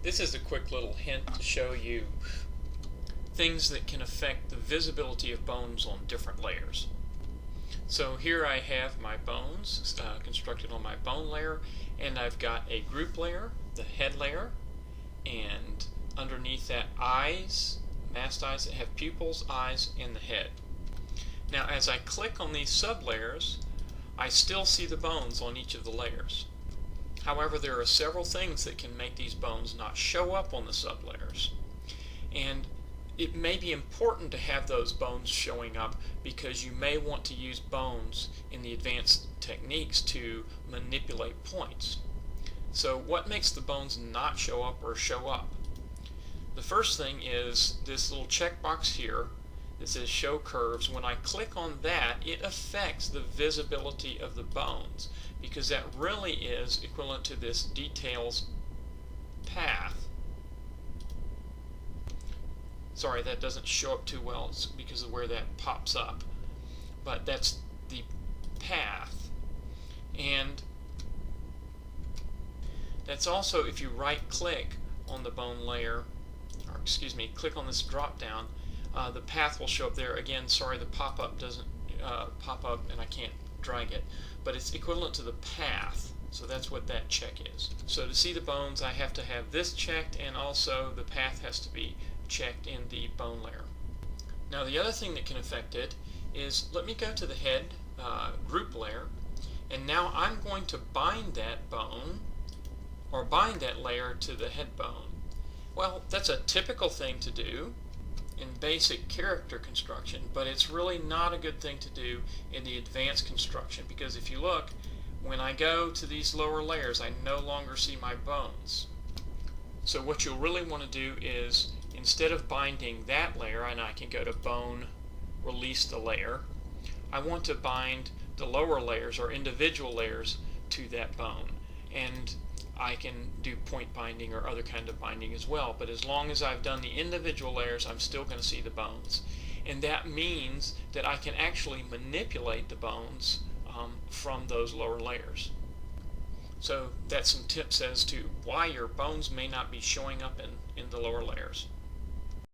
This is a quick little hint to show you things that can affect the visibility of bones on different layers. So here I have my bones constructed on my bone layer, and I've got a group layer, the head layer, and underneath that eyes, masked eyes that have pupils, eyes, and the head. Now as I click on these sublayers, I still see the bones on each of the layers. However, there are several things that can make these bones not show up on the sublayers. And it may be important to have those bones showing up because you may want to use bones in the advanced techniques to manipulate points. So what makes the bones not show up or show up? The first thing is this little checkbox here that says show curves. When I click on that, it affects the visibility of the bones because that really is equivalent to this details path. Sorry, that doesn't show up too well because of where that pops up, but that's the path. And that's also, if you right click on the bone layer, or excuse me, click on this drop down, the path will show up there. Again, sorry, the pop-up doesn't pop up and I can't drag it, but it's equivalent to the path. So that's what that check is. So to see the bones, I have to have this checked, and also the path has to be checked in the bone layer. Now the other thing that can affect it is, let me go to the head group layer, and now I'm going to bind that bone, or bind that layer to the head bone. Well, that's a typical thing to do in basic character construction, but it's really not a good thing to do in the advanced construction, because if you look, when I go to these lower layers, I no longer see my bones. So what you'll really want to do is, instead of binding that layer, and I can go to bone, release the layer, I want to bind the lower layers or individual layers to that bone. And I can do point binding or other kind of binding as well, but as long as I've done the individual layers, I'm still going to see the bones. And that means that I can actually manipulate the bones from those lower layers. So that's some tips as to why your bones may not be showing up in the lower layers.